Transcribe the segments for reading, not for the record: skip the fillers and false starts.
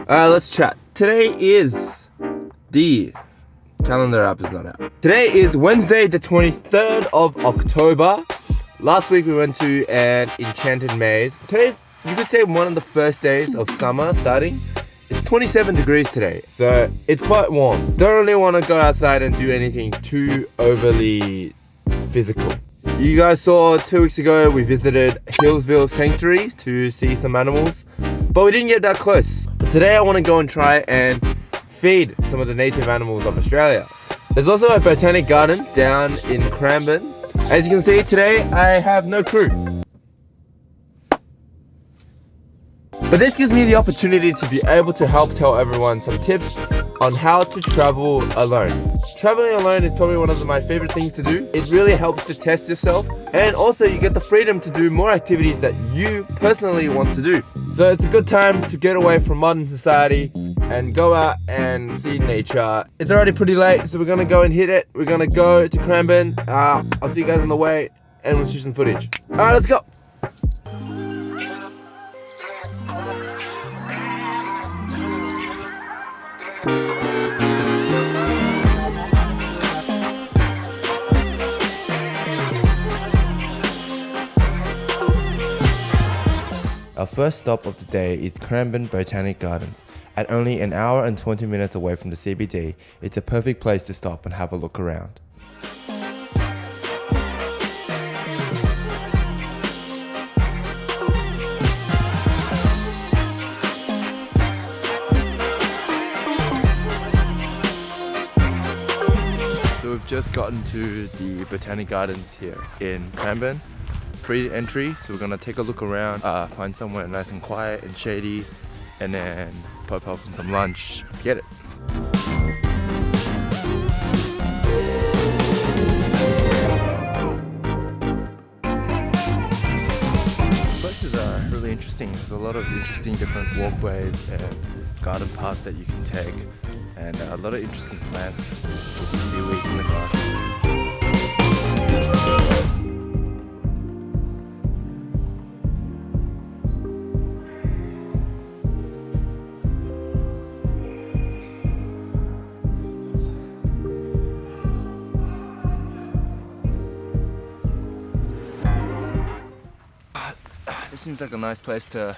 Alright, let's chat. Today is the calendar app is not out. Today is Wednesday, the 23rd of October. Last week we went to an enchanted maze. Today's, you could say, one of the first days of summer starting. It's 27 degrees today, so it's quite warm. Don't really want to go outside and do anything too overly physical. You guys saw 2 weeks ago we visited Hillsville Sanctuary to see some animals, but we didn't get that close. But today I want to go and try and feed some of the native animals of Australia. There's also a botanic garden down in Cranbourne. As you can see, today I have no crew. But this gives me the opportunity to be able to help tell everyone some tips on how to travel alone. Traveling alone is probably one of my favorite things to do. It really helps to test yourself, and also you get the freedom to do more activities that you personally want to do. So it's a good time to get away from modern society and go out and see nature. It's already pretty late, so we're gonna go and hit it. We're gonna go to Cranbourne. I'll see you guys on the way, and we'll shoot some footage. Alright, let's go. Our first stop of the day is Cranbourne Botanic Gardens. At only an hour and 20 minutes away from the CBD, it's a perfect place to stop and have a look around. So we've just gotten to the Botanic Gardens here in Cranbourne. Free entry, so we're gonna take a look around, find somewhere nice and quiet and shady, and then pop up some lunch. Let's get it. Places are really interesting. There's a lot of interesting different walkways and garden paths that you can take, and a lot of interesting plants with the seaweed in the grass. This seems like a nice place to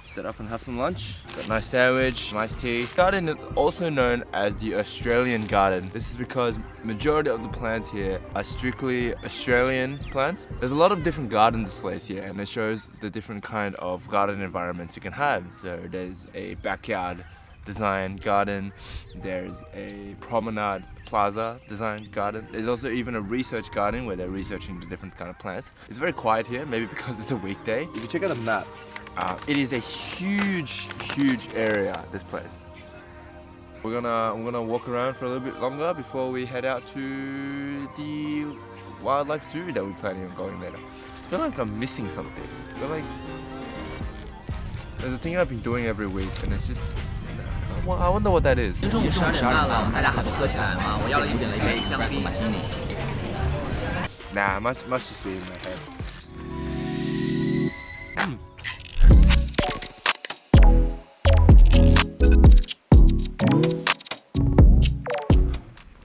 set up and have some lunch. Got a nice sandwich, nice tea. The garden is also known as the Australian garden. This is because majority of the plants here are strictly Australian plants. There's a lot of different garden displays here, and it shows the different kind of garden environments you can have. So there's a backyard design garden, there's a promenade plaza design garden, there's also even a research garden where they're researching the different kind of plants. It's very quiet here, maybe because it's a weekday. If you check out the map, it is a huge area, this place. We're gonna walk around for a little bit longer before we head out to the wildlife zoo that we're planning on going later. I feel like I'm missing something. I feel like there's a thing I've been doing every week, and it's just I wonder what that is. 中午12点半了，我们大家还不喝起来吗？我要了一点了一杯香槟马提尼。Nah, must just be in my head.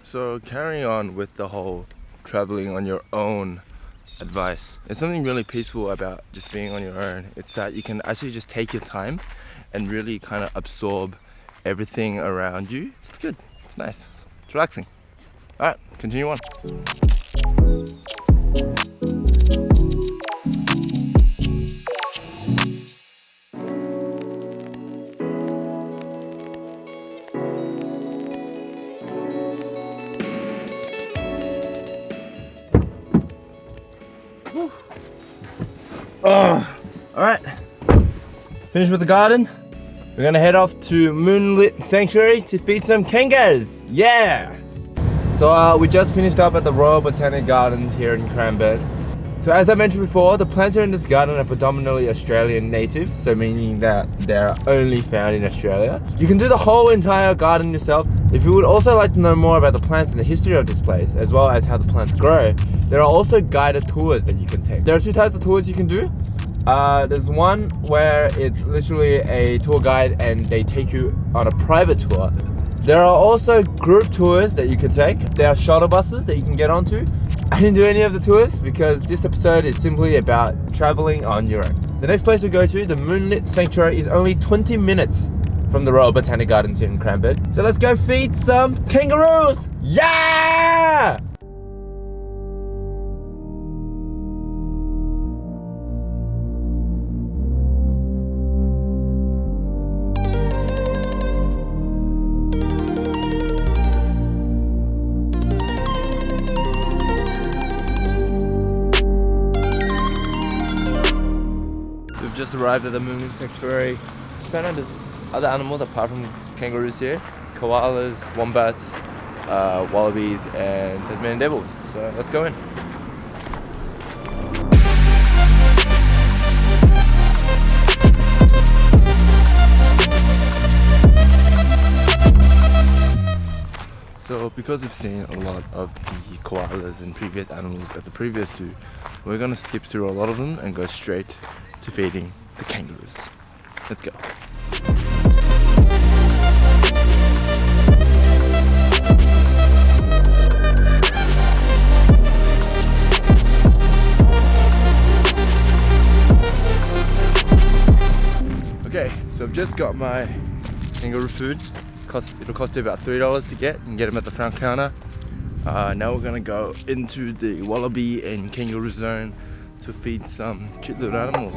So carrying on with the whole traveling on your own advice, there's something really peaceful about just being on your own. It's that you can actually just take your time and really kind of absorb everything around you. It's good. It's nice. It's relaxing. All right, continue on. All right, finished with the garden. We're gonna head off to Moonlit Sanctuary to feed some kangaroos. Yeah! So we just finished up at the Royal Botanic Gardens here in Cranbourne. So as I mentioned before, the plants here in this garden are predominantly Australian native, so meaning that they're only found in Australia. You can do the whole entire garden yourself. If you would also like to know more about the plants and the history of this place, as well as how the plants grow, there are also guided tours that you can take. There are two types of tours you can do. There's one where it's literally a tour guide and they take you on a private tour. There are also group tours that you can take. There are shuttle buses that you can get onto. I didn't do any of the tours because this episode is simply about traveling on your own. The next place we go to, the Moonlit Sanctuary, is only 20 minutes from the Royal Botanic Gardens here in Cranbourne. So let's go feed some kangaroos! Yeah! We've just arrived at the Moonlit Sanctuary. Just found out there's other animals apart from kangaroos here. It's koalas, wombats, wallabies and Tasmanian devil. So let's go in. So because we've seen a lot of the koalas and previous animals at the previous zoo, we're gonna skip through a lot of them and go straight to feeding the kangaroos. Let's go. Okay, so I've just got my kangaroo food. It'll cost you about $3 to get. You can get them at the front counter. Now we're gonna go into the wallaby and kangaroo zone to feed some cute little animals.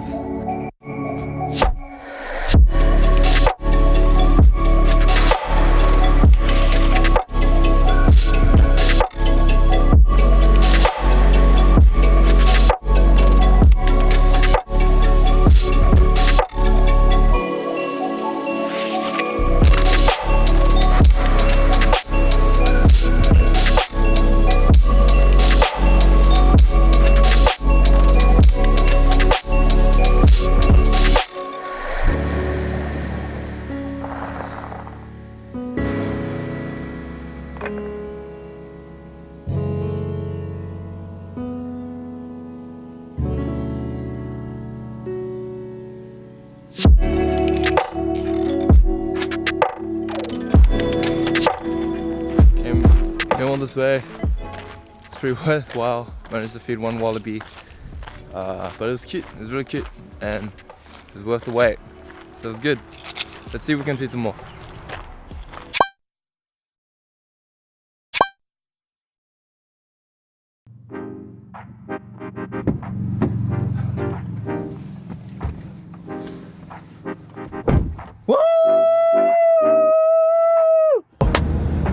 Came all this way. It's pretty worthwhile. Managed to feed one wallaby, but it was cute. It was really cute, and it was worth the wait. So it was good. Let's see if we can feed some more.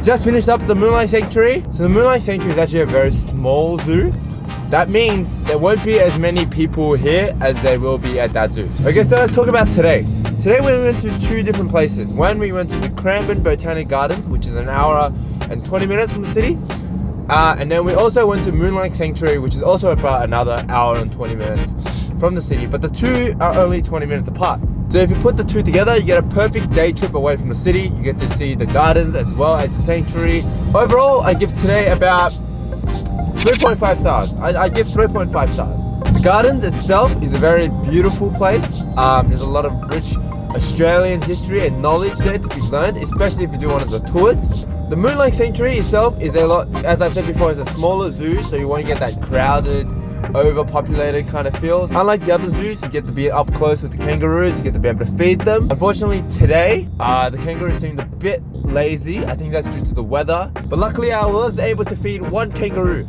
Just finished up the Moonlight Sanctuary. So the Moonlight Sanctuary is actually a very small zoo. That means there won't be as many people here as there will be at that zoo. Okay, so let's talk about today. Today we went to two different places. One, we went to the Cranbourne Botanic Gardens, which is an hour and 20 minutes from the city. And then we also went to Moonlight Sanctuary, which is also about another hour and 20 minutes from the city. But the two are only 20 minutes apart. So if you put the two together, you get a perfect day trip away from the city. You get to see the gardens as well as the sanctuary. Overall, I give today about 3.5 stars. I give 3.5 stars. The gardens itself is a very beautiful place. There's a lot of rich Australian history and knowledge there to be learned, especially if you do one of the tours. The Moonlight Sanctuary itself is a lot, as I said before, it's a smaller zoo, so you won't get that crowded, overpopulated kind of feels. Unlike the other zoos, you get to be up close with the kangaroos, you get to be able to feed them. Unfortunately today, the kangaroos seemed a bit lazy. I think that's due to the weather. But luckily I was able to feed one kangaroo.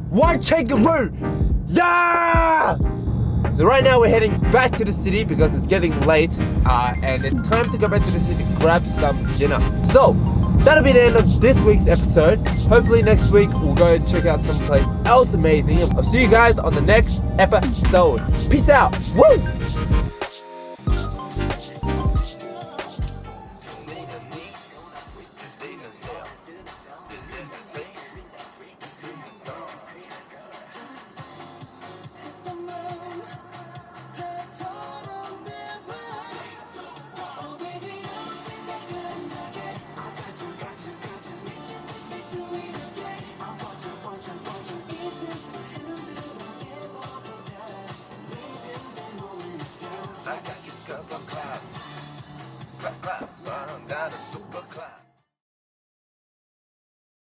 One kangaroo! Yeah! So right now we're heading back to the city because it's getting late and it's time to go back to the city to grab some dinner. So that'll be the end of this week's episode. Hopefully next week we'll go and check out someplace else amazing. I'll see you guys on the next episode. Peace out. Woo!